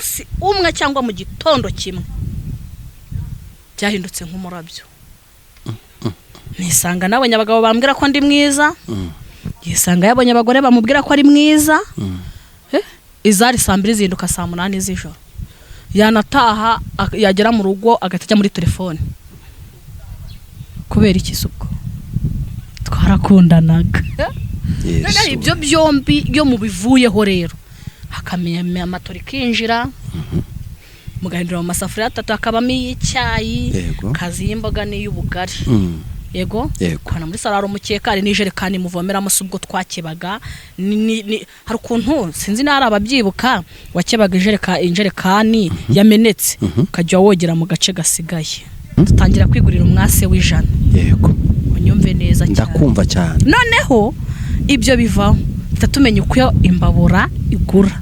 umunsi umwe cyangwa mu gitondo kimwe byahindutse nk'umurabyo. Nisanga nabonye abagabo bambwira ko ndi mwiza, yisanga yabonye abagore bamubwira ko ari mwiza. Izari saa 2 zinduka saa 8 z'ijoro, yanataha yagera mu rugo agatajya muri telefone. Kubera iki subwo twarakundanaga. None ibyo byombi yo mu bivuyeho rero hakamenya amatori kinjira, mugahindura mu masafuriya 3 akabamo icyayi, kazi y'imboga n'iy'ubugari. Yego kana muri salaro mukeka ari nijerekani muvomeramo subwo twakebaga. Hari ukuntu sinzi nari ababyibuka wakebaga injerekani yamenetse kajya wogera mu gace gasigaye. Dutangira kwigurira umwase w'ijana. Yego unyumve neza cyane, ndakumva cyane. Noneho ibyo biva tatumenye uko imbabura igura.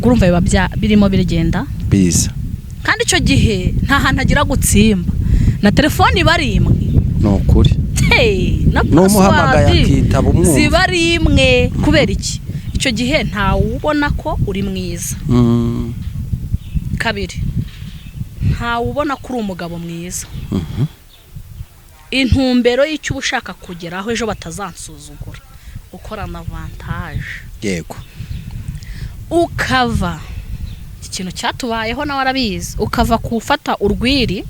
Urumva biba birimo birigenda biza, kandi icyo gihe nta hantu agira gutsimba na telefoni bari imwe. No kuri na muhamagaye akitaba umwumva ziba ari imwe. Kubera iki icyo gihe nta ubona ko uri mwiza. Kabiri nta ubona ko uri umugabo mwiza. Intumbero y'icyo ushaka kugeraho ejo batazansuzugura ukorana avantage. Yego ukava ikintu cyatubayeho nawe arabizi, ukava kufata urwiri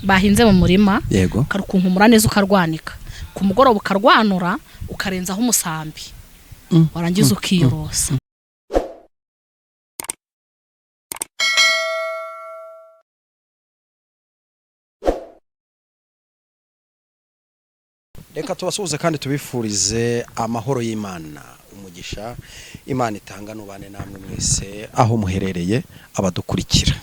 bahinze mu murima, karukunkumura neza ukarwanika, ku mugoroba ukarwanura ukarenzaho umusambi, warangiza ukiyorosa. Reka tubasuhuze kandi tubifurize amahoro y'Imana, umugisha Imana itanga nubane namwe mwese aho muherereye abadukurikira.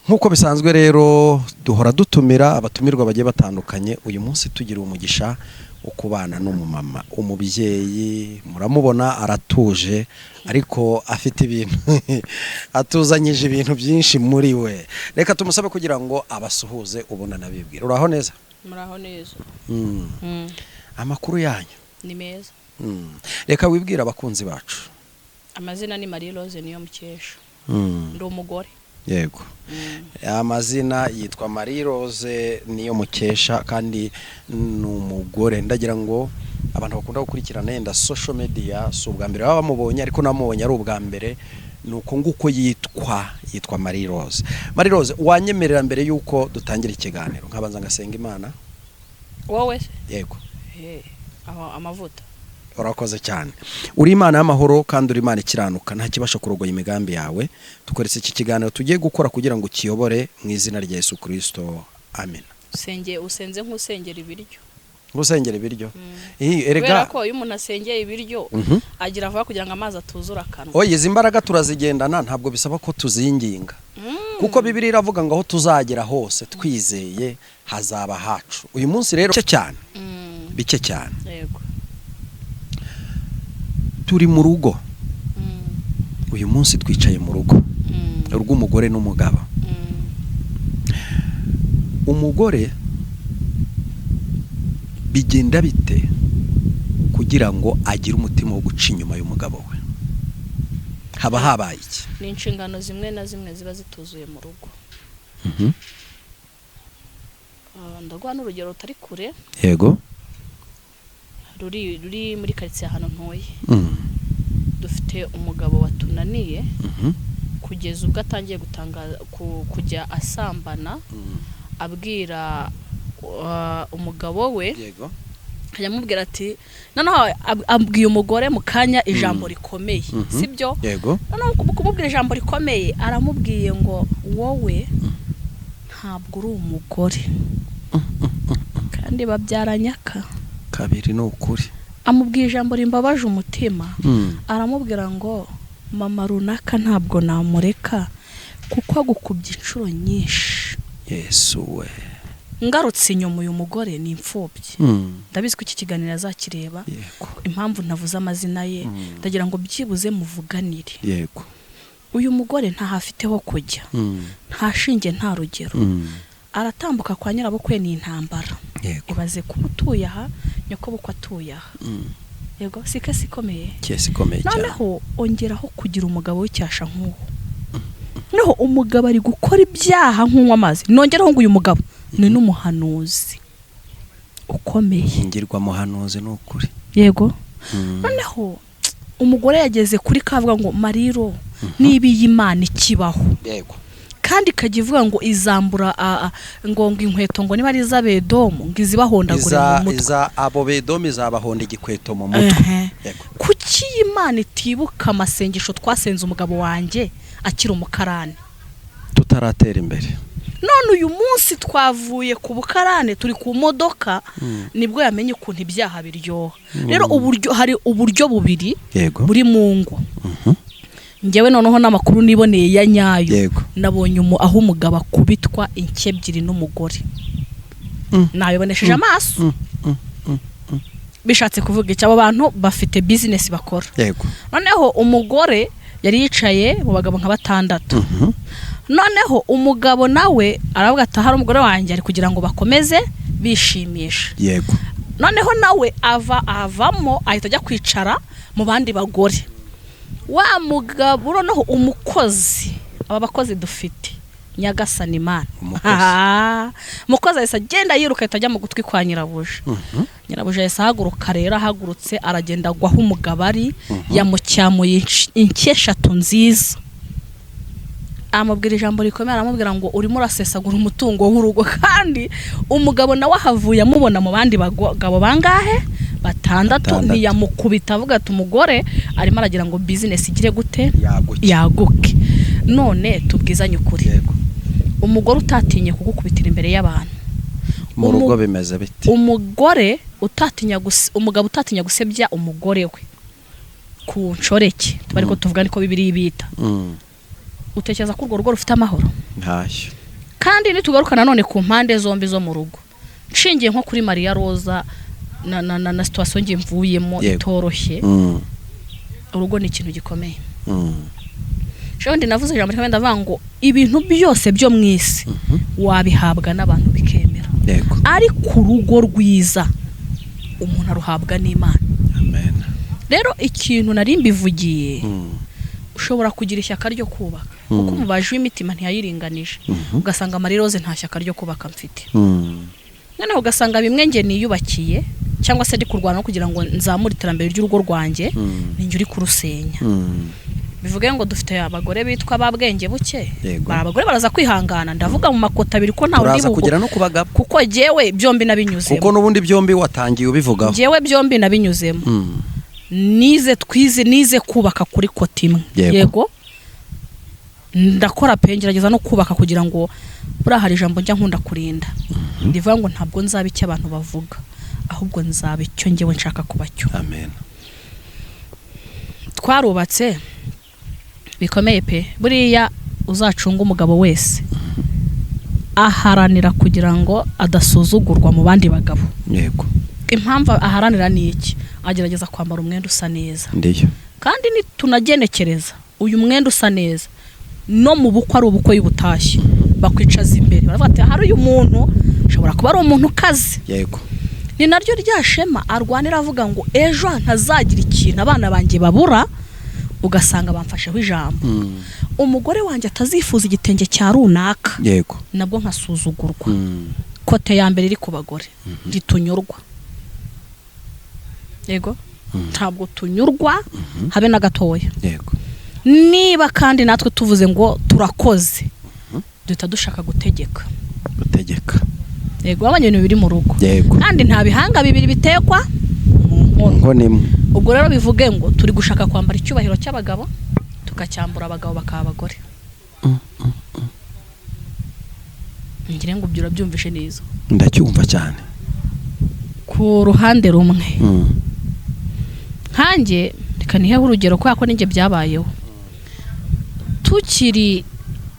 Nkuko bisanzwe rero duhora dutumira abatumirwa bagiye batandukanye. Uyu munsi tugira umugisha wo kubana n'umumama, umubyeyi muramubona aratuje ariko afite ibintu atuzanyije ibintu byinshi muri we. Reka tumusabe kugira ngo abasuhuze ubona nabibwira. Uraho neza? Muraho neza. Amakuru yanyu ni meza. Reka wibwira abakunzi bacu. Amazina ni Marie Rose niyo mukesha. Ndi umugore. Yego. Amazina yitwa Marie Rose niyo mukesha kandi n'umugore. Ndagira ngo abantu bakunda gukurikirana yenda social media so ubwa mbere baba bamubonye, ariko namubonye ari ubwa mbere nuko nguko yitwa Marie Rose. Marie Rose, wanyemerera mbere yuko dutangira ikiganiro nkabanza ngasenga Imana? Wowe? Yego. Amavuta. Urakoze cyane. Uri Imana y'amahoro kandi uri Imana ikiranuka, nta kibasha kurogoya imigambi yawe. Tukoretse iki kiganiro tugiye gukora kugira ngo kiyobore mu izina rya Yesu Kristo. Amen. Usenze nk'usengera ibiryo. Ngusengera ibiryo. Erega ko iyo umuntu asengeye ibiryo agira vuba kugira ngo amazi atuzura akanwa. Oye, izi mbaraga turazigendana, ntabwo bisaba ko tuzinginga. Kuko Bibiliya iravuga ngo aho tuzagera hose twizeye hazaba hacu. Uyu munsi rero bike cyane. Yego. Turi mu rugo. Uyu munsi twicaye mu rugo. Urw'umugore n'umugabo. Umugore bigenda bite kugira ngo agire umutima wo guca inyuma y'umugabo we? Haba habaye iki? Ni inshingano zimwe na zimwe ziba zituzuye mu rugo. Ndagwa n'urugero rutari kure. Yego. Ruri muri quartier hano ntoye. Dufite umugabo watunaniye kugeza ubwo atangiye gutangaza kujya asambana, abwira umugabo we. Yego. Yamubwira ati noneho abwiye umugore mu kanya ijambo rikomeye, sibyo? Yego. Noneho kumubwira ijambo rikomeye aramubwiye ngo wowe ntabwo uri umugore kandi babyaranyaka. Kabiri no ukuri. Amubwiye ijambo rimbabaje umutima. Aramubwira ngo mama runaka ntabwo namureka kuko agukubye inshuro nyinshi. Yesu we. Ngarutse inyuma uyu mugore ni imfubyi. Ndabizi ko iki kiganiro azakireba. Impamvu ntavuze amazina ye ndagira ngo byibuze muvuganire. Yego. Uyu mugore nta hafiteho kujya. Nta shinge nta rugero. Aratambuka kwa nyirabukwe ni intambara. Ibaze kuba utuye aha nyoko bukwa atuye aha. Yego, sike sikomeye. Kesi komeye cyane. Noneho ongeraho kugira umugabo w'icyasha nk'uwo. noneho umugabo ari gukora ibyaha nk'unywa amazi. Nongeraho ngo uyu mugabo ni n'umuhanuzi ukomeye, ngirwa muhanuzi n'ukuri. Yego. Noneho umugore yageze kuri kavuga ngo Mariro niba iyi Imana ikibaho. Yego. Kandi kagivuga ngo izambura ngo inkweto ngo niba ari iz'Abedomu ngo izibahondagure mu mutwe. Iza abo Bedomu izabahonda igikweto mu mutwe. Yego. Kuki Imana itibuka amasengesho twasenze umugabo wanjye akiri umukarani tutaratera imbere? None uyu munsi twavuye ku bukarane turi ku modoka, nibwo yamenye ukuntu ibyaha biryoha. Rero hari uburyo bubiri buri mu ngo. Ngewe noneho n'amakuru niboneye ya nyayo, nabonye aho umugabo akubitwa inke ebyiri n'umugore. Nabibonesheje amaso. Bishatse kuvuga iki? Abo bantu bafite business bakora. Yego. Noneho umugore yari yicaye mu bagabo nka 6. Noneho umugabo nawe aravuga ati hari umugore wanjye ari kugira ngo bakomeze bishimisha. Yego. Noneho nawe avamo ahita ajya kwicara mu bandi bagore. Wa mugabo noneho umukozi, aba bakozi dufite Nyagasani Imana. Umukozi ahise agenda yiruka ahita ajya mu gutwi kwa nyirabuja. Nyirabuja yahise ahaguruka, rero ahagurutse aragenda agwaho umugabo ari yamutyamuye inke 3 nziza. Amubwira ijambo rikomeye, aramubwira ngo urimo urasesagura umutungo w'urugo. Kandi umugabo nawe ahavuye amubona mu bandi bagabo bangahe 6. Ntiyamukubita avuga ati umugore arimo aragira ngo business igire gute yaguke. None tubwizanye ukuri, umugore utatinye kugukubitira imbere y'abantu mu rugo bimeze biti? Umugabo utatinya gusebya umugore we ku nshoreke, tubariko tuvuga niko Bibiliya ibita. Utekereza ko urwo rugo rufite amahoro? Ntashyo. Kandi nitugaruka nanone ku mpande zombi zo mu rugo, nshingiye nko kuri Maria Rosa na situation ngiye mvuyemo itoroshye. Urugo ni ikintu gikomeye. Ndi navuze ijambo rikomeye ndavuga ngo ibintu byose byo mwisi wabihabwa n'abantu bikemera. Ariko urugo rwiza umuntu aruhabwa n'Imana. Amen. Rero ikintu nari mbivugiye, ushobora kugira ishyaka ryo kubaka kuko umubaje w'imitima ntiyayiringanije, ugasanga Maria Rose nta shyaka ryo kubaka mfite. Noneho ugasanga bimwe nge niyubakiye cyangwa se ndi kurwana no kugira ngo nzamure iterambere ry'urugo rwanjye, ninjye uri kurusenya. Bivuge ngo dufite abagore bitwa babwenge buke, abagore baraza kwihangana. Ndavuga mu makota abiri ko ntawe ndibuko kugira no kubagabo, kuko jewe byombi nabinyuzemo. Kuko nubundi byombi watangiye ubivugaho. Jewe byombi nabinyuzemo. Nize kubaka kuri kota imwe. Yego. Ndakora pe ngerageza no kubaka kugira ngo burahari ijambo njya nkunda kurinda. Ndivuga ngo ntabwo nzaba icyo abantu bavuga, ahubwo nzaba icyo ngewe nshaka kuba cyo. Amen. Twarubatse bikomeye pe. Buriya uzacunga umugabo wese aharanira kugira ngo adasuzugurwa mu bandi bagabo. Yego. Impamvu aharanira ni iki? Agerageza kwambara umwenda usa neza. Ndiyo. Kandi ni tunagenekereza uyu mwenda usa neza no mu bukwe ari ubukwe y'ubutashye bakwicaza imbere, baravuga ati hari uyu muntu ashobora kuba ari umuntu kazi. Yego. Ni naryo ryashema arwanira avuga ngo ejo ntazagira ikintu abana banjye babura, ugasanga bamfasheho ijambo. Umugore wanjye atazifuza igitenge cya runaka. Yego. Nabwo nkasuzugurwa. Kote ya mbere iri ku bagore ritunyurwa. Yego. Ntabwo tunyurwa habe na gatoya. Yego. Niba kandi natwe tuvuze ngo turakoze, duhita dushaka gutegeka. Yego, abanye ibintu biri mu rugo. Yego. Kandi nta bihanga bibiri bitekwa mu nkono imwe. Ubwo rero bivuge ngo turi gushaka kwambara icyubahiro cy'abagabo tukacyambura abagabo bakaba abagore. Ngire ngo byura byumvishe neza. Ndacyumva cyane. Ku ruhande rumwe. Hanjye reka urugero kwa ko ninge byabayeho. Tukiri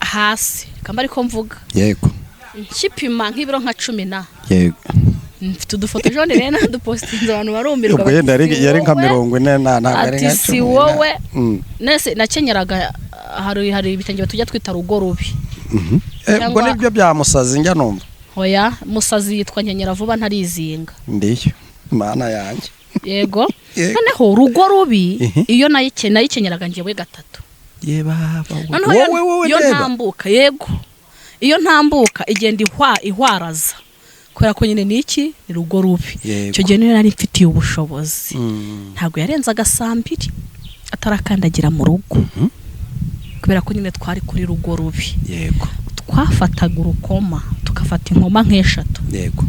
hasi, kamba ariko mvuga. Yego. Nkipima nk'ibiro nka 10 na. Yego. Mfite udufoto jone rena dupostinze abantu barumirwa. Ubwo yari nka 40 na ari nka 10. Ati si wowe nese nakenyeraga hari ibitenge tujya twita rugo rubi. Ubwo nibyo byamusazi njya numva. Hoya musazi yitwa nkenyera vuba ntarizinga. Ndiyo. Mana yanjye. Yego. Noneho rugo rubi iyo nayikenyeraga ngiye we 3. noneho iyo ntambuka yego iyo ntambuka igenda ihwaraza kubera ko nyine niki ni rugo rubi icyo gihe niyo nari mfitiye ubushobozi ntabwo yarenzaga saa 2 atarakandagira mu rugo kubera ko nyine twari kuri rugo rubi yego twafataga urukoma tukafata inkoma nk'eshatu yego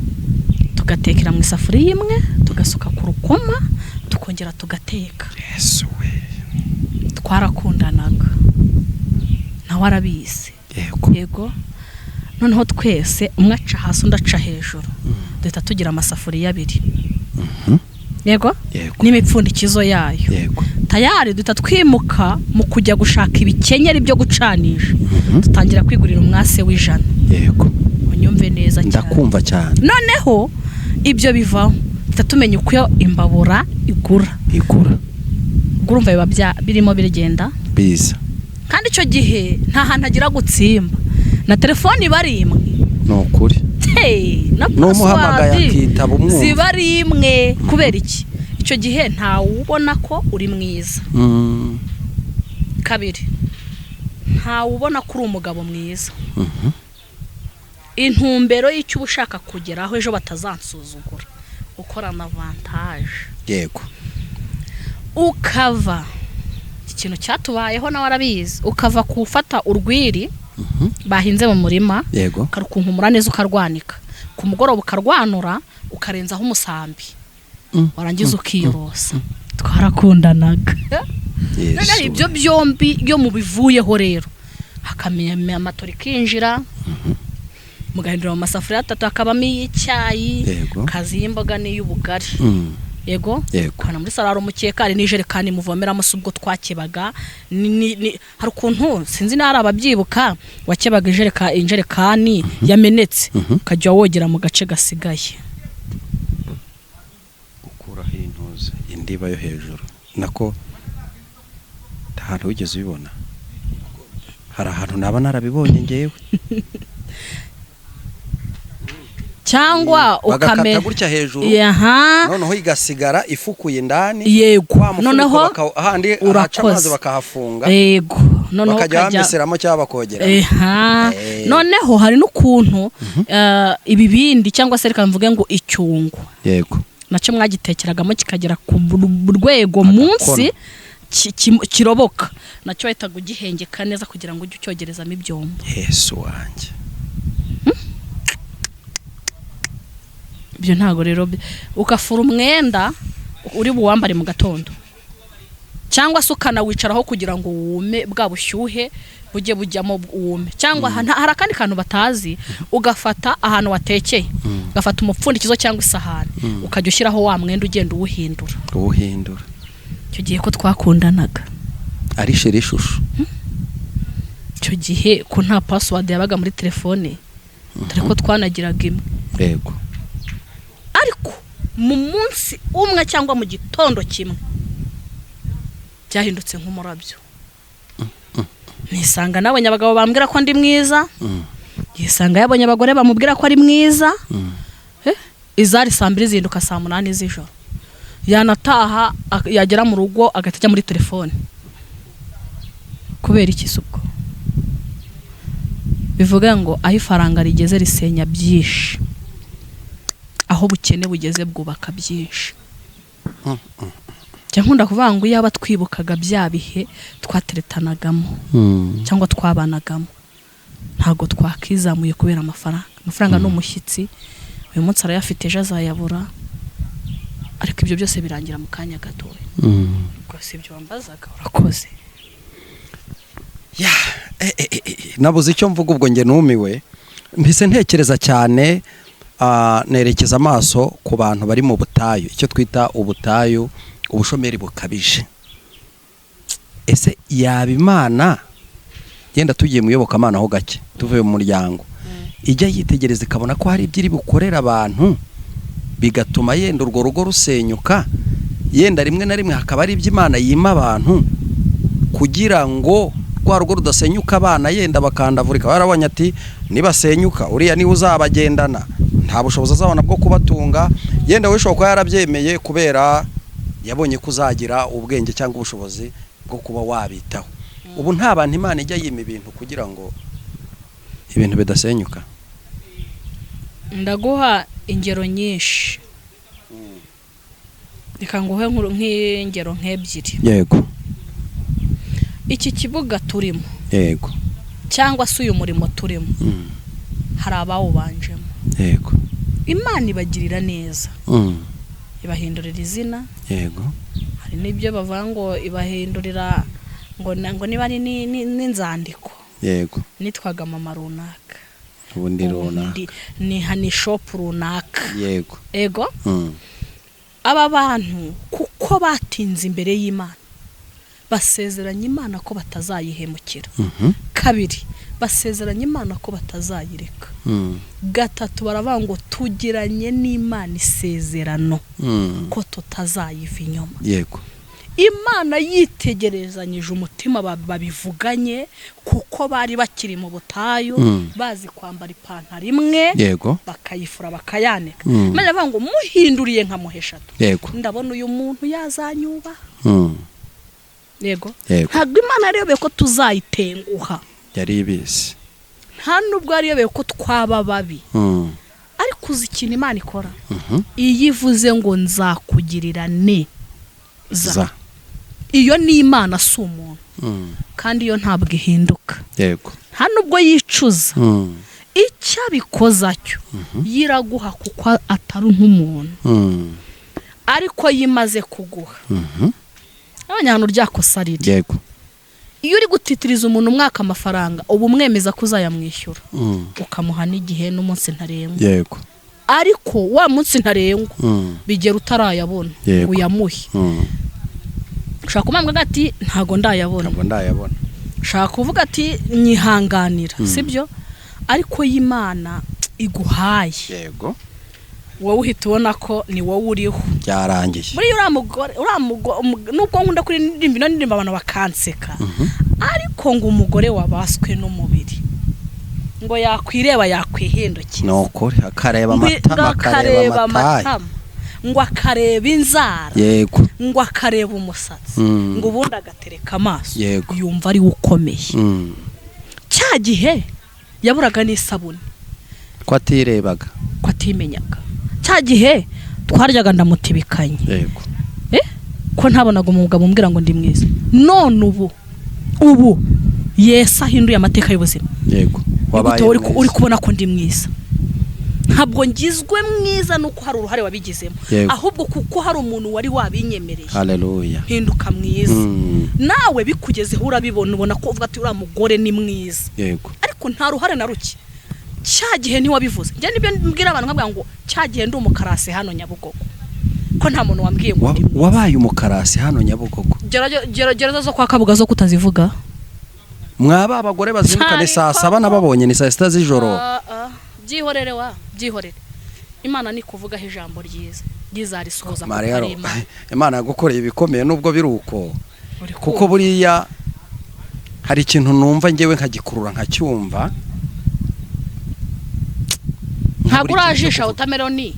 tugatekera mu isafuriya imwe tugasuka ku rukoma tukongera tugateka Yesu we twarakundanaga nawe arabizi yego noneho twese umwe aca hasi undi aca hejuru duhita tugira amasafuriya 2 yego n'imipfundikizo yayo tayari duhita twimuka mu kujya gushaka ibikenyeri byo gucanisha dutangira kwigurira umwase w'ijana yego unyumve neza cyane ndakumva cyane noneho ibyo bivaho duhita tumenya uko imbabura igura urumva biba birimo birigenda biza kandi icyo gihe nta hantu agira gutsimba na telefoni bari imwe nokuri na password ziba ari imwe kubera iki icyo gihe nta ubona ko uri mwiza kabiri nta ubona ko uri umugabo mwiza intumbero y'icyo ushaka kugeraho ejo batazansuzugura ukora avantage yego ukava ikintu cyatubayeho nawe arabizi ukava kufata urwiri bahinze mu murima karukunkumura neza ukarwanika ku mugoroba ukarwanura ukarenzaho umusambi warangiza ukiyorosa twarakundanaga none ibyo byombi yo mu bivuyeho rero hakamenya amatori kinjira mugahindura mu masafuriya 3 akabamo icyayi kazi y'imboga n'iy'ubugari yego kana muri sararo mukeka ari nijerekani muvomeramo subwo twakebaga hari ukuntu sinzi nari ababyibuka wakebaga injerekani yamenetse kajya wogera mu gace gasigaye ukura hintuze indiba yo hejuru nako ahantu wigeze ubibona hari ahantu naba narabibonye ngewe cyangwa ukamera gutya hejuru noneho igasigara ifukuye indani yego noneho ahandi ahaca amazi bakahafunga yego noneho bakajya bamiseramo cyangwa bakogera noneho hari n'ukuntu ibibindi cyangwa se reka mvuge ngo icyungu yego nacyo mwagitekeragamo kikagera ku rwego munsi kiroboka nacyo bahitaga ugihengeka neza kugira ngo ujye ucyogerezamo ibyombo Yesu wanjye ibyo ntago rero ukafura umwenda uri buwambare mu gatondo cyangwa se ukanawicaraho kugira ngo wume bwa bushyuhe bujye bujyamo wume cyangwa hari akandi kantu batazi ugafata ahantu watekeye ugafata umupfundikizo cyangwa isahani ukajya ushyiraho wa mwenda ugenda uwuhindura icyo gihe ko twakundanaga ari sheri ishusho icyo gihe ko nta password yabaga muri telefone dore ko twanagiraga imwe yego ariko mu munsi umwe cyangwa mu gitondo kimwe byahindutse nk'umurabyo nisanga nabonye abagabo bambwira ko ndi mwiza yisanga yabonye abagore bamubwira ko ari mwiza izari saa 2 zinduka saa 8 z'ijoro yanataha yagera mu rugo agatajya muri telefone kubera ikisuko bivuga ngo aho ifaranga rigeze risenya byinshi aho bukene bugeze bwubaka byinshi cyangwa kuvuga ngo yaba twibukaga bya bihe twateretanagamo cyangwa twabanagamo ntago twakizamuye kubera amafaranga n'umushyitsi uyu munsi arayafite ejo azayabura ariko ibyo byose birangira mu kanya gatoya rwose ibyo wambazaga urakoze nabuze icyo mvuga ubwo nge numiwe mpise ntekereza cyane nerekeza amaso ku bantu bari mu butayu icyo twita ubutayu ubushomeri bukabije ese yaba Imana yenda tugiye mu iyobokamana ho gake tuvuye mu muryango ijya yitegereza ikabona ko hari ibyo iri bukorera abantu bigatuma yenda urwo rugo rusenyuka yenda rimwe na rimwe hakaba ari ibyo Imana yima abantu kugira ngo rwa rugo rudasenyuka abana yenda bakandavurika barabonye ati nibasenyuka uriya niwe uzabagendana nta bushobozi azabona bwo kubatunga yenda wishobora kuba yarabyemeye kubera yabonye ko uzagira ubwenge cyangwa ubushobozi bwo kuba wabitaho ubu nta bantu Imana ijya yima ibintu kugira ngo ibintu bidasenyuka. Ndaguha ingero nyinshi, reka nguhe nk'ingero nk'ebyiri. Yego. Iki kibuga turimo, yego, cyangwa se uyu murimo turimo, hari abawubanjemo. Yego. Imana ibagirira neza, ibahindurira izina. Yego. Hari n'ibyo bavuga ngo ibahindurira ngo niba ari n'inzandiko. Yego. Nitwaga mama runaka, ubundi runaka, ni hani shop runaka. Yego. Ego. Aba bantu kuko batinze imbere y'Imana, basezeranya Imana ko batazayihemukira. Kabiri, basezeranya Imana ko batazayireka. Gatatu, baravuga ngo tugiranye n'Imana isezerano ko tutazayiva inyuma. Yego. Imana yitegerezanyije umutima babivuganye, kuko bari bakiri mu butayu, bazi kwambara ipantaro imwe. Yego. Bakayifura bakayanika. Maze bavuga ngo muhinduriye nka muheshatu. Yego. Ndabona uyu muntu yazanyuba. Yego. Ntabwo Imana yariyobeye ko tuzayitenguha, yari ibizi. nta nubwo yariyobeye ko twaba babi. Ariko uzi ikintu Imana ikora, iyo ivuze ngo nzakugirira neza, iyo ni Imana si umuntu, kandi iyo ntabwo ihinduka. Yego. nta nubwo yicuza icyo abikoza cyo, yiraguha kuko atari nk'umuntu. Ariko yimaze kuguha, abanyana ryakosa riri. Yego. Iyo uri gutitiriza umuntu umwaka amafaranga, ubu mwemeza ko uzayamwishyura, ukamuha n'igihe n'umunsi ntarengwa. Yego. Ariko wa munsi ntarengwa bigera utarayabona uyamuhe. Ushaka kumambwa ati ntago ndayabona, ushaka kuvuga ati nyihanganira, sibyo? Ariko y'Imana iguhaye, yego, wowe uhita ubona ko ni wowe uriho, byarangiye. muri uramugore nubwo nkunda kuri ndirimba abantu bakanseka, ariko ngo umugore wabaswe n'umubiri ngo yakwireba yakwihindukira, nokuri akareba amatama, akareba amatama, ngo akareba inzara, yego, ngo akareba umusatsi, ngo ubundi agatereka amaso, yego, yumva ari ukomeye. Cya gihe yaburaga n'isabune, ko atirebaga, ko atimenyaga. Cya gihe twaryaga ndamutibikanye, yego, ko ntabonaga umugabo umbwira ngo ndi mwiza. None ubu Yesu ahinduye amateka y'ubuzima, yego, wabaye uri kubona ko ndi mwiza. Ntabwo ngizwe mwiza nuko hari uruhare wabigizemo, ahubwo kuko hari umuntu wari wabinyemereye. Haleluya. Hinduka mwiza. Nawe bikugezeho urabibona, ubona ko uvuga ati uriya mugore ni mwiza, yego, ariko nta ruhare na ruke. Cya gihe ntiwabivuze. Njye nibyo mbwira abantu nkabwira ngo cya gihe ndi umukarasi hano Nyabugogo, ko nta muntu wambwiye ngo wabaye umukarasi hano Nyabugogo. Gereza zo kwa Kabuga zo kutazivuga. Mwaba abagore bazirukane saa 7 nababonye ni saa 6 z'ijoro. Byihorere byihorere. Imana ni kuvugaho ijambo ryiza, ryizarisoza kukarema. Imana yagukoreye ibikomeye nubwo biruko, kuko buriya hari ikintu numva ngewe nkagikurura nkacyumva. Ntabwo urajisha utameroni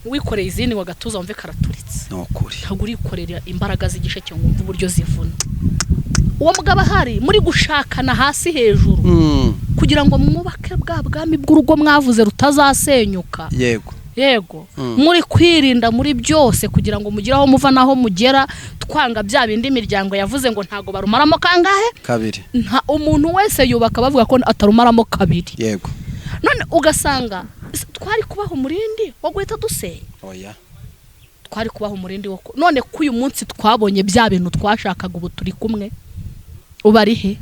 wikoreye izindi ngo gatuza wumve karaturitse. Nokuri. Ntabwo urikorera imbaraga z'igishe cyo ngumva uburyo zivuna. Uwo mugabo hari muri gushakana hasi hejuru, kugira ngo mwubake bwa bwami bw'urugo mwavuze rutazasenyuka. Yego. Yego. Muri kwirinda muri byose kugira ngo mugiraho muva naho mugera, twanga bya bindi miryango yavuze ngo ntago barumaramo kangahe? Kabiri. Nta umuntu wese yubaka bavuga ko atarumaramo kabiri. Yego. None ugasanga twari kubaho umurindi wo guhita dusenya. Oya. Twari kubaho umurindi wo none ku uyu munsi twabonye bya bintu twashakaga ubu turi kumwe. Ubari he?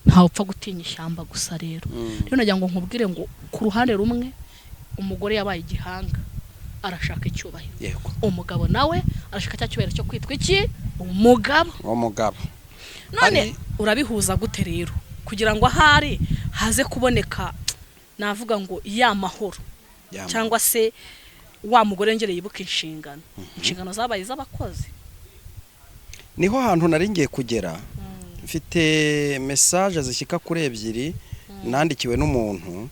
Nta upfa gutinya ishyamba gusa rero. Rero nagira ngo nkubwire ngo ku ruhande rumwe umugore yabaye igihanga, arashaka icyubahiro. Yego. Umugabo nawe arashaka cya cyubahiro cyo kwitwa iki? Umugabo. None urabihuza gute rero kugira ngo ahari haze kuboneka navuga ngo ya mahoro, cyangwa se wa mugore ngere yibuka inshingano zabaye z'abakozi? Niho hantu naringiye kugera. Mfite message zishyika kuri 2 nandikiwe n'umuntu.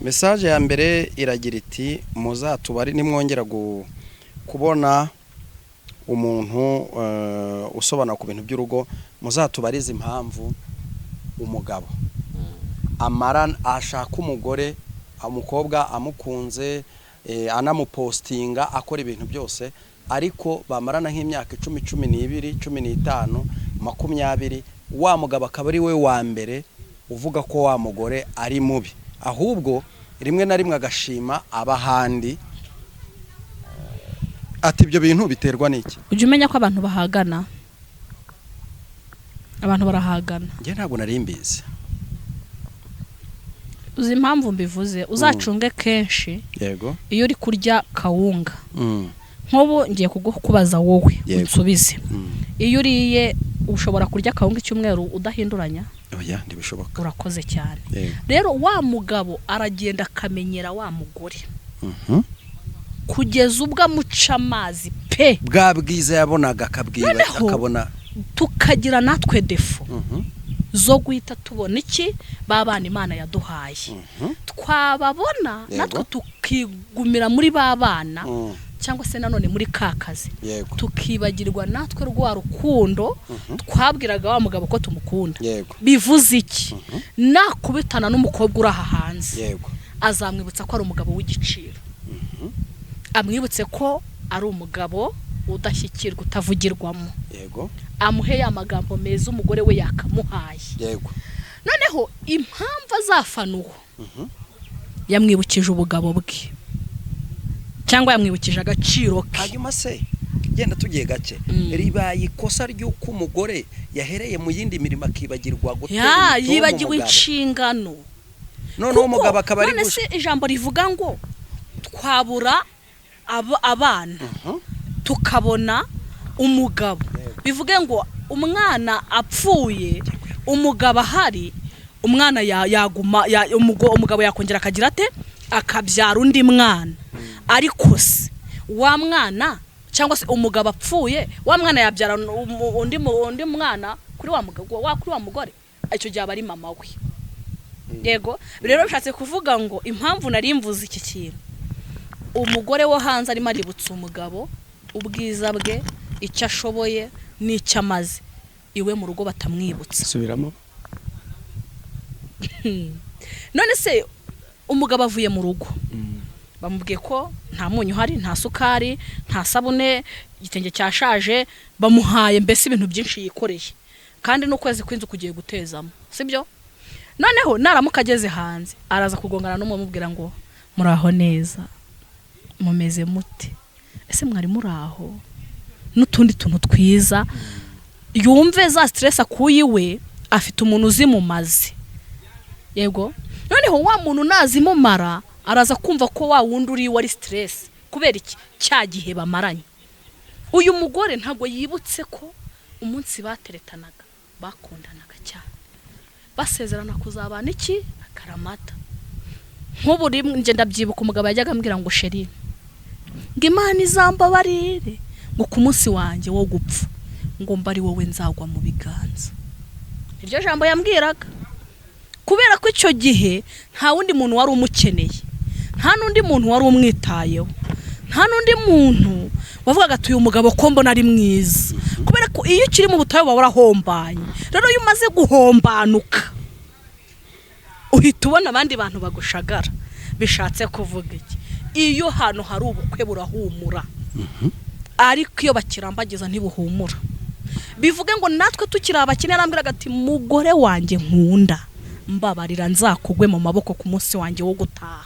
Message ya mbere iragira iti muzatubari nimwongera kubona umuntu usobanura ku bintu by'urugo muzatubarize impamvu umugabo amara ashaka umugore umukobwa amukunze anamupostinga akora ibintu byose ariko bamarana nk'imyaka 10, 12, 15, 20 wa mugabo akaba ari we wa mbere uvuga ko wa mugore ari mubi ahubwo rimwe na rimwe agashima abahandi ati ibyo bintu biterwa n'iki? Ujye umenya ko abantu bahagana, abantu barahagana. Nge ntabwo nari mbizi. Uzi impamvu mbivuze uzacunge kenshi. Yego. Iyo uri kurya kawunga nkobo ngiye kukubaza wowe unsubize. Iyo uriye ushobora kurya kawunga icyumweru udahinduranya? Oya ndibishoboka. Urakoze cyane. Rero wa mugabo aragenda akamenyera wa mugore kugeza ubwo amuca amazi pe bwa bwiza yabonaga akabwiba akabona tukagira natwe defo zo guhita tubona iki babana Imana yaduhaye twababona natwe tukigumira muri babana cyangwa se nanone muri kakazi tukibagirwa natwe rwa rukundo twabwiraga wa mugabo ko tumukunda bivuze iki nakubitana n'umukobwa uraha hanze azamwibutsa ko ari umugabo w'igiciro amwibutse ko ari umugabo udashyikirwa utavugirwamo amuhe ya magambo meza umugore we yakamuhaye noneho impamvu azafanuho yamwibukije ubugabo bwe cyangwa yamwibukije agaciro ke. Hanyuma se genda tugiye gake ribaye ikosa ry'uko umugore yahereye mu yindi mirimo akibagirwa gutera yibagiwe inshingano none umugabo akaba ari none se ijambo rivuga ngo twabura abana tukabona umugabo bivuge ngo umwana apfuye umugabo ahari umwana yaguma umugabo yakongera akagira ate akabyara undi mwana ariko se wa mwana cyangwa se umugabo apfuye wa mwana yabyara undi mwana kuri wa mugabo kuri wa mugore icyo gihe ari mama we. Yego rero bishatse kuvuga ngo impamvu nari mvuze iki kintu umugore wo hanze arimo aributsa umugabo ubwiza bwe icyo ashoboye n'icyo amaze iwe mu rugo batamwibutsa. Subiramo. None se umugabo avuye mu rugo bamubwiye ko nta munyu hari nta sukari nta sabune igitenge cyashaje bamuhaye mbese ibintu byinshi yikoreye kandi n'ukwezi kwinzu kugiye gutezamo sibyo. Noneho naramuka ageze hanze araza kugongana n'umubwira ngo muraho neza mumeze mute ese mwari muraho n'utundi tuntu twiza yumve za stress akuyiwe afite umuntu uzimumaze. Yego noneho wa muntu nazimumara araza kumva ko wa wundi uri wari stress kubera iki cyagihe bamaranye. Uyu mugore ntago yibutse ko umunsi bateretanaga bakundanaga cyane basezerana kuzabana iki akaramata. Nk'uburi nje ndabyibuka umugabo yajyaga ambwira ngo sheri ngo Imana izambabarire ngo ku munsi wanjye wo gupfa ngo mbari wowe nzagwa mu biganza. Iryo jambo yambwiraga kubera ko icyo gihe nta wundi muntu wari umukeneye nta nundi muntu wari umwitayeho nta nundi muntu wavugaga ati uyu mugabo ko mbona ari mwiza kubera ko iyo ukiri mu butayu baba urahombanye. Rero iyo umaze guhombanuka uhita ubona abandi bantu bagushagara bishatse kuvuga iki iyo hano hari ubukwe burahumura ariko iyo bakirambagiza ntibuhumura. Bivuge ngo natwe tukiri abakene arambwiraga ati mugore wanjye nkunda mbabarira nzakugwe mu maboko ku munsi wanjye wo gutaha.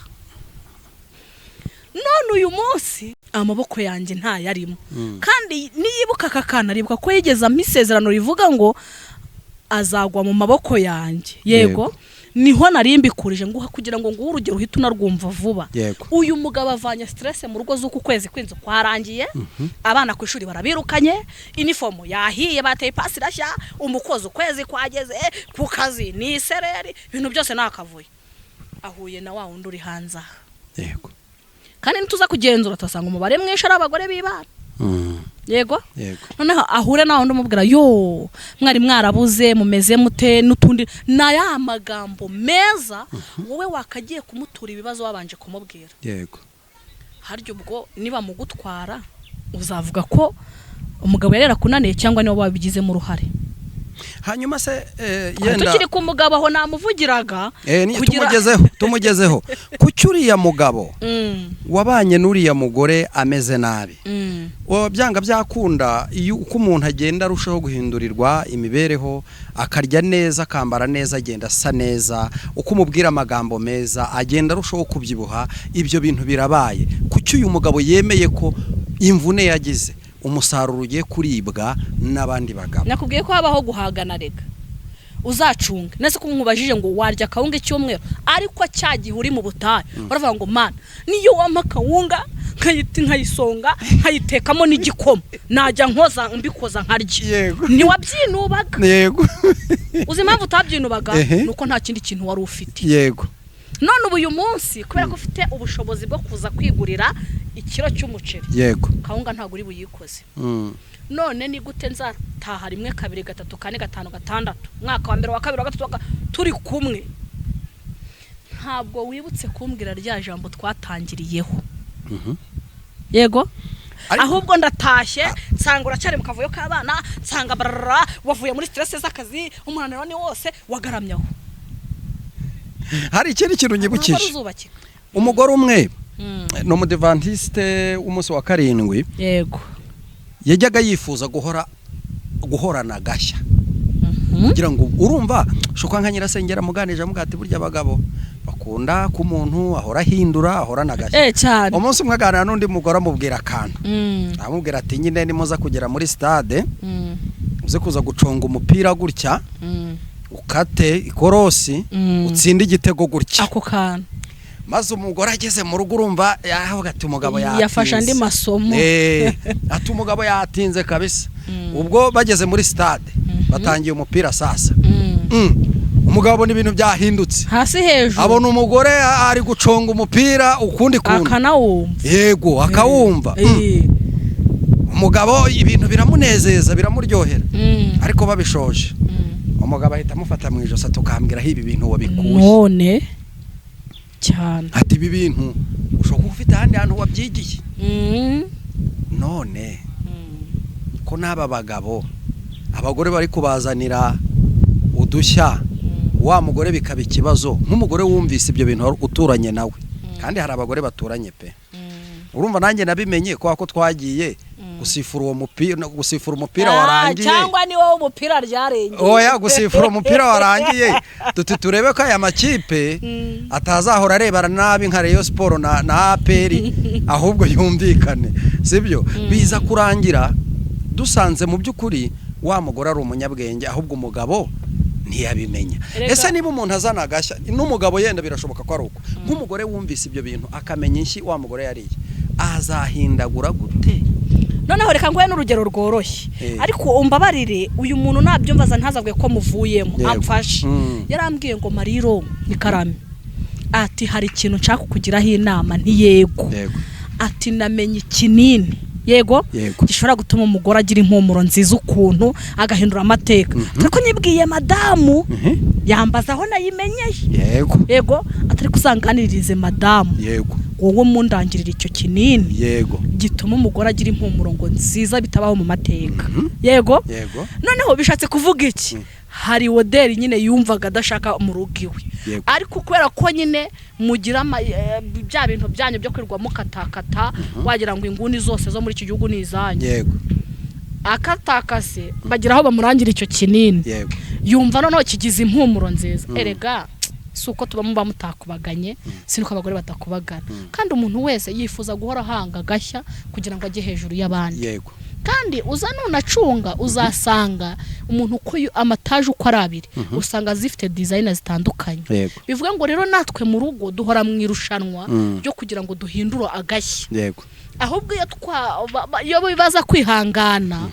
None uyu munsi amaboko yanjye nta yarimo kandi niyibuka akakana aribuka ko yigeze amisezerano rivuga ngo azagwa mu maboko yanjye. Yego niho narimbikurije ngo kugira ngo nguhe urugero uhita unarwumva vuba. Uyu mugabo avanye stress mu rugo z'uku kwezi kwinzu kwarangiye abana ku ishuri barabirukanye uniform yahiye bateye pasi rashya umukozi ukwezi kwageze ku kazi ni sereri ibintu byose nakavuye ahuye na wa wundi uri hanze. Yego kandi nituza kugenzura tasanga umubare mwinshi ari abagore bibana. Yego noneho ahure na wundi umubwira yo mwari mwarabuze mumeze mute n'utundi na ya magambo meza wowe wakagiye kumutura ibibazo wabanje kumubwira. Yego haryo ubwo niba mugutwara uzavuga ko umugabo yari yarakunaniye cyangwa niwe wabigizemo uruhare. hanyuma se yenda tukiri ku mugabo aho namuvugiraga tumugezeho kuki uriya mugabo wabanye n'uriya mugore ameze nabi byanga byakunda iyo uko umuntu agenda arushaho guhindurirwa imibereho akarya neza akambara neza agenda asa neza uko umubwira amagambo meza agenda arushaho kubyibuha ibyo bintu birabaye kuki uyu mugabo yemeye ko imvune yagize umusaruro ugiye kuribwa n'abandi bagabo. Nakubwiye ko habaho guhagana rega uzacunga nese ko nkubajije ngo warya kawunga cy'umweru ariko cyagihe uri mu butayu baravuga ngo mana niyo wampa kawunga nkayisonga nkayitekamo n'igikoma najya nkoza mbikoza nkarya ntiwabyinubaga yego uzi impamvu utabyinubaga nuko nta kindi kintu wari ufite yego none ubu uyu munsi kubera ko ufite ubushobozi bwo kuza kwigurira ikiro cy'umuceri yego kawunga ntago uri buyikoze none ni gute nzataha rimwe kabiri gatatu kane gatanu gatandatu mwaka wa mbere wa kabiri wa gatatu turi kumwe ntabwo wibutse kumbwira rya jambo twatangiriyeho yego ahubwo ndatashye nsanga uracari mu kavuyo k'abana nsanga barara wavuye muri stress z'akazi umunaniro ni wose wagaramyaho. Hari ikindi kintu nyibukije umugore umwe no mudivantiste umunsi wa karindwi yego yajyaga yifuza guhorana gashya kugira ngo urumva shokwa nka nyirasengera muganije mugati burya abagabo bakunda ku muntu ahora hindura ahorana gashya umunsi umwe aganira n'undi mugore amubwira akantu amubwira ati nyine nimuza kugera muri stade uze kuza guconga umupira gutya ukate ikorosi utsinde igitego gutya ako kantu maze umugore ageze mu rugo urumva yavuga ati umugabo yafasha andi masomo ati umugabo yatinze kabisa ubwo bageze muri stade batangiye umupira sasa umugabo n'ibintu byahindutse hasi hejuru abona umugore ari guconga umupira ukundi kuntu akanawumva yego akawumva umugabo ibintu biramunezeza biramuryohera ariko babishoje umugabo ahita amufata mu ijosi tukambwira aho ibi bintu wabikuye none cyane ati ibi bintu ushobora ufite ahandi hantu wabyigiye none ko n'aba bagabo abagore bari kubazanira udushya wa mugore bikaba ikibazo nk'umugore wumvise ibyo bintu uturanye nawe kandi hari abagore baturanye pe urumva nanjye nabimenye ko twagiye gusifura umupira warangiye cyangwa ni wowe umupira ryarengeye oya gusifura umupira warangiye turebe ko aya makipe atazahora arebana nabi nka Rayon Sport na APR ahubwo yumvikane sibyo biza kurangira dusanze mu by'ukuri wa mugore ari umunyabwenge ahubwo umugabo ntiyabimenya. Ese niba umuntu azana agashya n'umugabo yenda birashoboka ko ari uko nk'umugore wumvise ibyo bintu akamenya inshi wa mugore yariye azahindagura gute? Noneho reka nguhe n'urugero rworoshye ariko umbabarire uyu muntu nabyumvaza ntazabwe ko muvuyemo amfashe yarambwiye ngo Mariro nikarame ati hari ikintu nshaka kukugiraho inama ntiyego ati namenye ikinini yego gishobora gutuma umugore agira impumuro nziza ukuntu agahindura amateka ariko nibwiye madamu yambaza aho nayimenyeye yego atari kusanganirize madamu wowe mundangirira icyo kinini gituma umugore agira impumuro ngo nziza bitabaho mu mateka yego noneho bishatse kuvuga iki hari woderi nyine yumvaga adashaka mu rugo iwe ariko kubera ko nyine mugira bya bintu byanyu byo kwirwa mukatakata wagira ngo inguni zose zo muri iki gihugu nizanye akatakase bagira aho bamurangira icyo kinini yumva noneho kigize impumuro nziza erega suko tuba muba mutakubaganye sinuko abagore batakubagana kandi umuntu wese yifuza guhora hanga gashya kugira ngo ajye hejuru y'abandi kandi uza nunacunga uzasanga umuntu uko amataje uko arabiri usanga zifite design zitandukanye bivuga ngo rero natwe mu rugo duhora mwirushanwa byo kugira ngo duhindure agashya ahubwo iyo bibaza kwihangana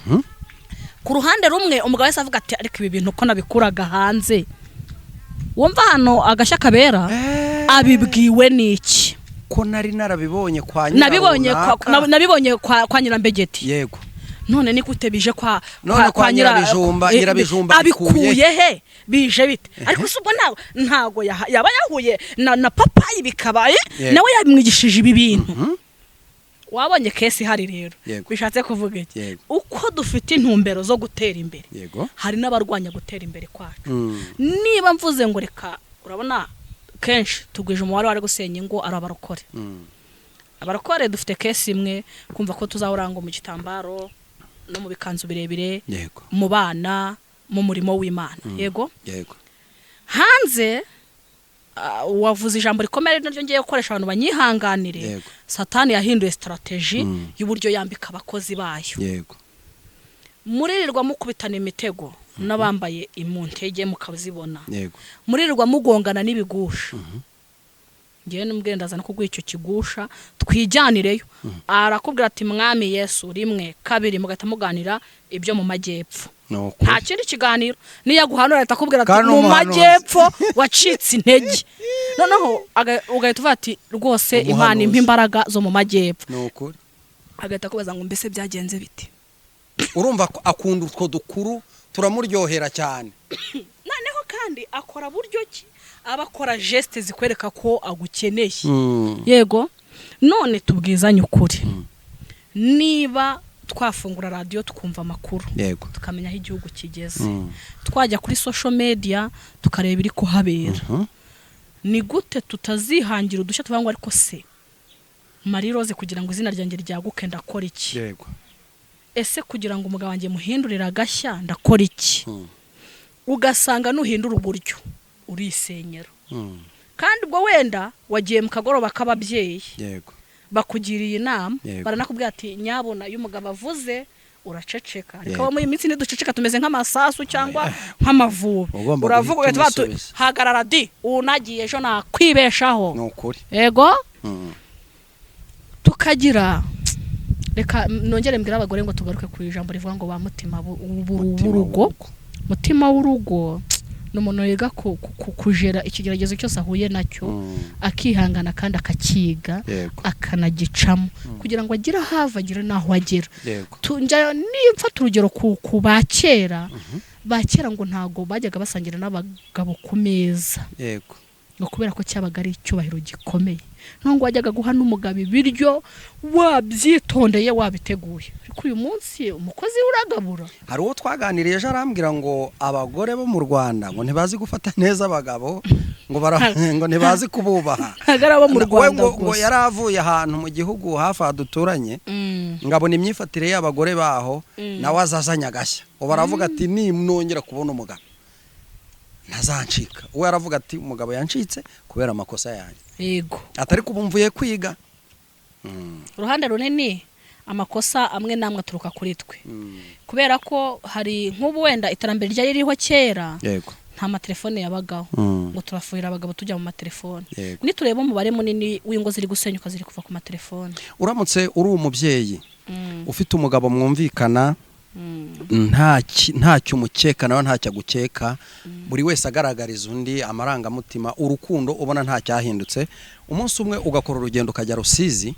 ku ruhande rumwe umugabo wese avuga ati ariko ibi bintu ko nabikuraga hanze wumva hano agashya kabera abibwiwe niki ko nari narabibonye kwa nabibonye kwa Nyirambegeti yego none ni kutebije kwa nyirabijumba abikuye he bije bite ariko subwo ntago yaba yahuye na papa ibikabaye nawe yabimwigishije ibi bintu wabonye kesi hari rero bishatse kuvuga iki uko dufite intumbero zo gutera imbere hari n'abarwanya gutera imbere kwacu niba mvuze ngo reka urabona kenshi tugwije umubare wari gusenya ngo arabarokore abarokore dufite kesi imwe kumva ko tuzahoranga mu gitambaro no mu bikanzu birebire mu bana mu murimo w'Imana yego hanze wavuze ijambo rikomeye naryo ngiye gukoresha abantu banyihanganire Satani yahinduye strategy y'uburyo yambika abakozi bayo muririrwa mukubitana imitego n'abambaye imuntege mukabizibona muririrwa mugongana n'ibigusha ngiye n'umgendazana kugwa icyo kigusha twijyanireyo arakubwira ati mwami Yesu rimwe kabiri mugata muganira ibyo mu majyepfo nta kindi kiganiro niya guhanura leta akubwira ati mu majyepfo wacitse intege noneho ugahita uvuga ati rwose Imana impa imbaraga zo mu majyepfo agahita akubaza ngo mbese byagenze biti urumva akunda utwo dukuru turamuryohera cyane noneho kandi akora buryo ki abakora geste zikwereka ko agukeneye yego none tubwizanye ukuri niba twafungura radio tukumva makuru tukamenya aho igihugu kigeze twajya kuri social media tukareba iri kuhabera ni gute tutazihangira udushya tuvuga ngo ariko se Marie Rose kugira ngo izina ryanjye ryaguke ndakora iki ese kugira ngo umugabo wanjye muhindurira agashya ndakora iki ugasanga nuhindura uburyo urisenyero kandi ubwo wenda wagiye mu kagoroba k'ababyeyi bakugiriye inama baranakubwira ati nyabona iyo umugabo avuze uraceceka ariko mu iminsi niduceceka tumeze nk'amasasu cyangwa nk'amavubi uravuga ugahita hagarara di unagiye ejo nakwibeshaho yego tukagira reka nongere mbwira abagore ngo tugaruke ku ijambo rivuga ngo ba mutima w'urugo mutima w'urugo n'umuntu yiga kujera ikigeragezo cyose ahuye nacyo akihangana kandi akakiga akanagicamo kugira ngo agire hava agire naho agera nimfa turugero ku bakera ngo ntago bajyaga basangira n'abagabo ku meza ngo kubera ko cyabaga ari icyubahiro gikomeye nongo wajyaga guha n'umugabo ibiryo wabyitondeye wabiteguye ariko uyu munsi umukozi uragabura hari uwo twaganiriye ejo arambwira ngo abagore bo mu Rwanda ngo ntibazi gufata neza abagabo ngo ntibazi kububaha agara bo mu Rwanda ngo yaravuye ahantu mu gihugu hafi aduturanye ngabona imyifatire y'abagore baho nawe azazanya agashya baravuga ati nongera kubona umugabo ntazancika uwo yaravuga ati umugabo yancitse kubera amakosa yanjye yego atari kubumvuye kwiga uruhande runini amakosa amwe namwe aturuka kuri twe kubera ko hari nk'ubu wenda iterambere ryari ririho kera nta matelefone yabagaho ngo turafuhira abagabo tujya mu matelefone nitureba umubare munini w'ingo ziri gusenyuka ziri kuva ku matelefone uramutse uri umubyeyi ufite umugabo mwumvikana ntacyo umukeka nawe ntacyo agukeka buri wese agaragariza undi amarangamutima urukundo ubona ntacyahindutse umunsi umwe ugakora urugendo ukajya Rusizi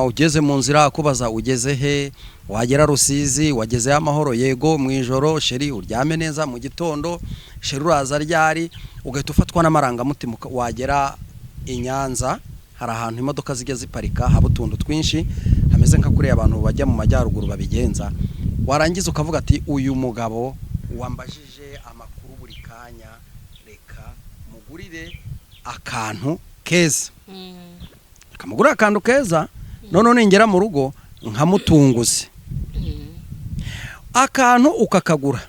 ugeze mu nzira akubaza ugeze he wagera Rusizi wagezeyo amahoro yego mu ijoro sheri uryame neza mu gitondo sheri uraza ryari ugahita ufatwa n'amarangamutima wagera i Nyanza hari ahantu imodoka zijya ziparika haba utuntu twinshi hameze nka kuri abantu bajya mu majyaruguru babigenza warangiza ukavuga ati uyu mugabo wambajije amakuru buri kanya reka mugurire akantu keza akamugurira akantu keza none ningera mu rugo nkamutunguze akantu ukakagura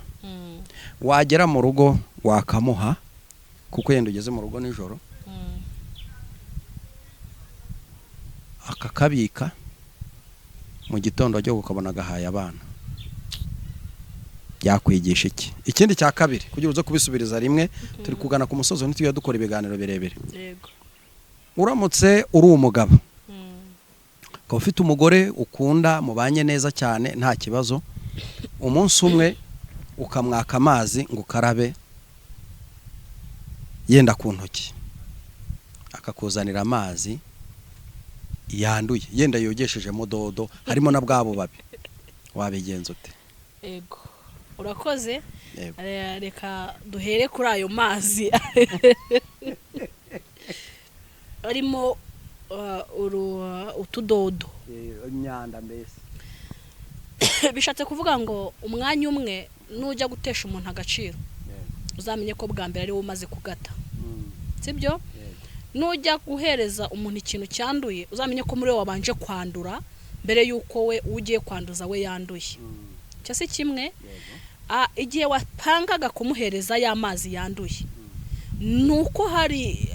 wagera mu rugo wakamuha kuko yenda ugeze mu rugo nijoro akakabika mu gitondo cyo ukabona gahaye abana yakwigisha iki ikindi cya kabiri kugira uze kubisubiriza rimwe turi kugana ku musozo ntitujya dukora ibiganiro birebire yego uramutse uri umugabo ko ufite umugore ukunda mubanye neza cyane nta kibazo umunsi umwe ukamwaka amazi ngo ukarabe yenda ku ntoki akakuzanira amazi yanduye yenda yogeshejemo dodo harimo na bwabo babi wabigenza ute yego urakoze reka duhere kuri ayo mazi arimo utudodo imyanda mbese bishatse kuvuga ngo umwanya umwe nujya gutesha umuntu agaciro uzamenye ko bwa mbere ari we umaze kugata sibyo nujya guhereza umuntu ikintu cyanduye uzamenye ko muri we wabanje kwandura mbere yuko we ugiye kwanduza we yanduye cyase kimwe igihe wapangaga kumuhereza y'amazi yanduye nuko hari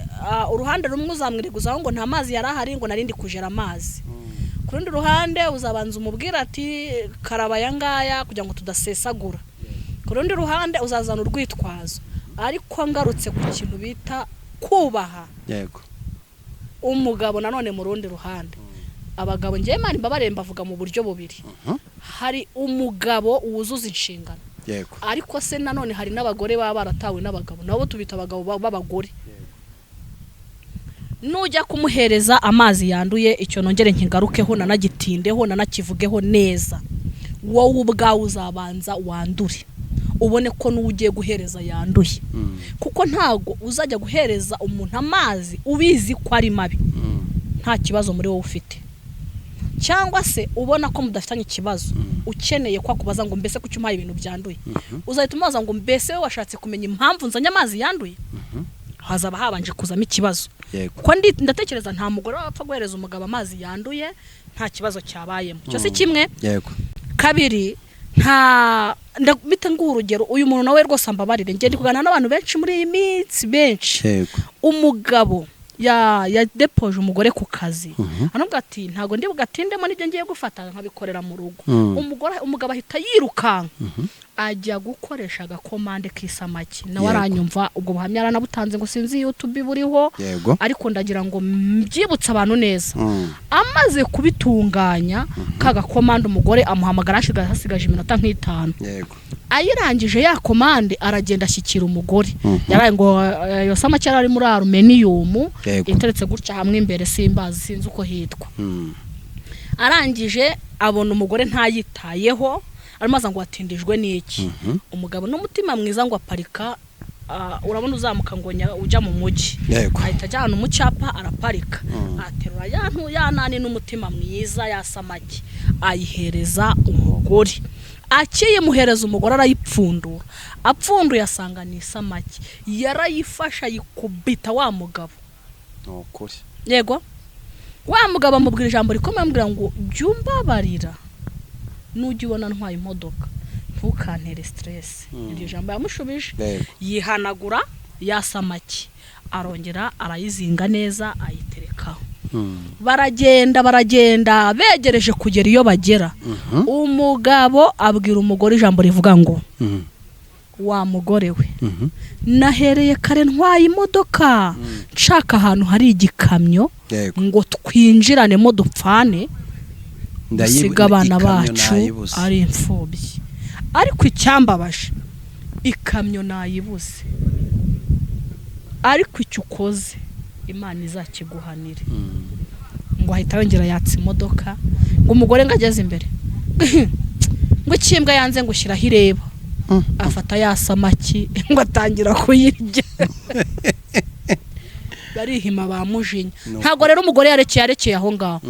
uruhande rumwe uzamwiriguzaho ngo nta mazi yari ahari ngo narindi kujera amazi ku rundi ruhande uzabanza umubwira ati karaba yangaya kugira ngo tudasesagura ku rundi ruhande uzazana urwitwazo ariko ngarutse ku kintu bita kubaha yego umugabo nanone mu rundi ruhande abagabo ngiye mani mbabaremba avuga mu buryo bubiri hari umugabo wuzuza inshingano yego ariko se nanone hari n'abagore baba baratawe n'abagabo nabo tubita abagabo b'abagore nujya kumuhereza amazi yanduye icyo nongere nkigarukeho nanagitindeho nanakivugeho neza wowe ubwawe uzabanza wandure ubone ko n'ugiye guhereza yanduye kuko ntago uzajya guhereza umuntu amazi ubizi ko ari mabi nta kibazo muri wowe ufite cyangwa se ubona ko mudafitanye ikibazo ukeneye kwa kubaza ngo mbese kuki umpaye ibintu byanduye uzahita umubaza ngo mbese we washatse kumenya impamvu nzanye amazi yanduye hazaba habanje kuzamo ikibazo kuko ndatekereza nta mugore wapfa guhereza umugabo amazi yanduye nta kibazo cyabayemo cyo si kimwe kabiri nta ndabita nguha urugero uyu muntu nawe rwose ambabarire ngende kuganira n'abantu benshi muri iyi minsi benshi umugabo ya depoje umugore ku kazi anubwo ati ntago ndi bugatindemo nibyo ngiye gufata nkabikorera mu rugo umugabo ahita yirukanka ajya gukoresha agakomande k'isamaki nawe aranyumva ubwo buhamya aranabutanze ngo sinzi YouTube buriho ariko ndagira ngo mbyibutse abantu neza amaze kubitunganya kaga komande umugore amuhamagara hasigaje iminota nk'itanu ayirangije ya komande aragenda ashyikira umugore yaraye ngo yo samaki ari muri aluminium iteretse gutya hamwe imbere simbazi sinzi uko hitwa arangije abona umugore ntayitayeho aramaza ngo atindijwe n'iki umugabo n'umutima mwiza ngo aparika urabona uzamuka ngo ujya mu mujyi ahita ajyana mu cyapa araparika aterura yanani n'umutima mwiza ya samaki ayihereza umugore akiyimuhereza umugore arayipfundura apfunduye asanga ni isamaki yarayifasha yikubita wa mugabo ukuri yego wa mugabo amubwira ijambo rikomeye amubwira ngo byumbabarira nujya ubona ntwaye imodoka ntukantere stress iryo jambo yamushubije yihanagura ya samaki arongera arayizinga neza ayiterekaho baragenda begereje kugera iyo bagera umugabo abwira umugore ijambo rivuga ngo wa mugore we nahereye kare ntwaye imodoka nshaka ahantu hari igikamyo ngo twinjiranemo dupfane dusiga abana bacu ari imfubyi ariko icyambabaje ikamyo nayibuze ariko icyo ukoze Imana izakiguhanire ngo ahita yongera yatsa imodoka ngo umugore ngageze imbere ngo ikimbwa yanze ngo ushyiraho ireba afata ya samaki ngo atangira kuyirya barihima bamujinya ntago rero umugore yarekeye aho ngaho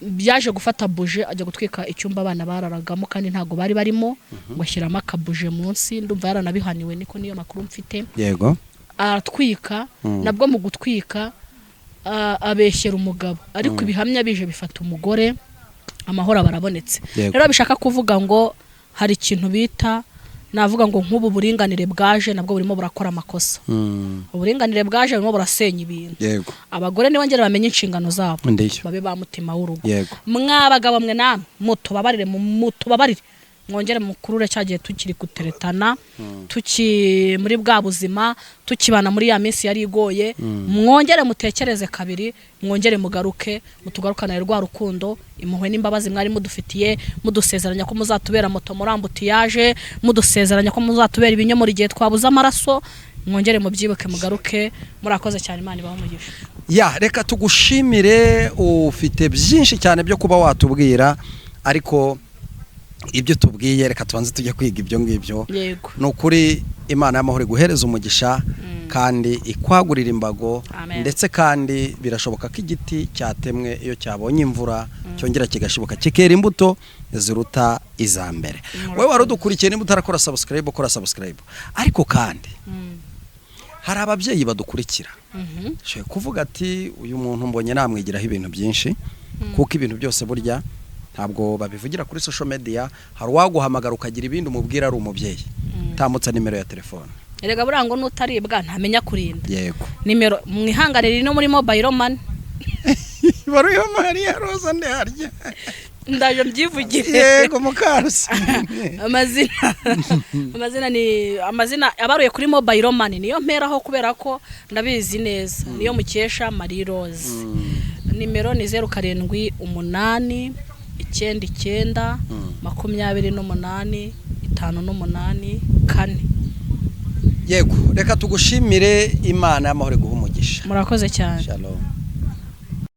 byaje gufata buje ajya gutwika icyumba abana bararagamo kandi ntago bari barimo ngo ashyiramo akabuje munsi ndumva yaranabihaniwe niko niyo makuru mfite yego aratwika nabwo mu gutwika abeshyera umugabo ariko ibihamya bije bifata umugore amahoro barabonetse rero bishaka kuvuga ngo hari ikintu bita navuga ngo nk'ubu buringanire bwaje nabwo burimo burakora amakosa uburinganire bwaje burimo burasenya ibintu abagore nibo ngere bamenye inshingano zabo babe ba mutima w'urugo mwabagabo mwe namwe mutubabarire mwongere mukurure cyagiye tukiri kuteretana tuki muri bwa buzima tukibana muri ya minsi yari igoye mwongere mutekereze kabiri mwongere mugaruke mutugarukana rwa rukundo impuhwe n'imbabazi mwari mudufitiye mudusezeranya ko muzatubera moto murambutiyaje mudusezeranya ko muzatubera ibinyomoro igihe twabuze amaraso mwongere mubyibuke mugaruke murakoze cyane Imana ibaho umugisha reka tugushimire ufite byinshi cyane byo kuba watubwira ariko ibyo tubwiye reka tubanze tujye kwiga ibyo ngibyo yego nukuri Imana y'amahoro guhereza umugisha kandi ikwagurira imbago. Amen. Ndetse kandi birashoboka ko igiti cyatemwe iyo cyabonye imvura cyongera kigashibuka kikera imbuto ziruta izambere. Wewe warudukurikiye nimba utarakora subscribe, ukora subscribe. Ariko kandi hari ababyeyi badukurikira shobora kuvuga ati uyu muntu mbonye namwigiraho ibintu byinshi, kuko ibintu byose burya ntabwo babivugira kuri social media. Hari waguhamagara ukagira ibindi umubwira ari umubyeyi. Tamutsa nimero ya telefone. Erega burango nutaribwa ntamenya kurinda. Yego. Nimero mwihanganire no muri mobile money. Baruyo Maria Rosa nde harya. Ndaje mbyivugire. Yego mukaruse. Amazina ni amazina abaruye kuri mobile money niyo mperaho kubera ko ndabizi neza. Niyo mukesha Marie Rose. Nimero ni 0788 9 28 58 4. Yego, reka tugushimire Imana y'amahoro guha umugisha. Murakoze cyane. Shalom.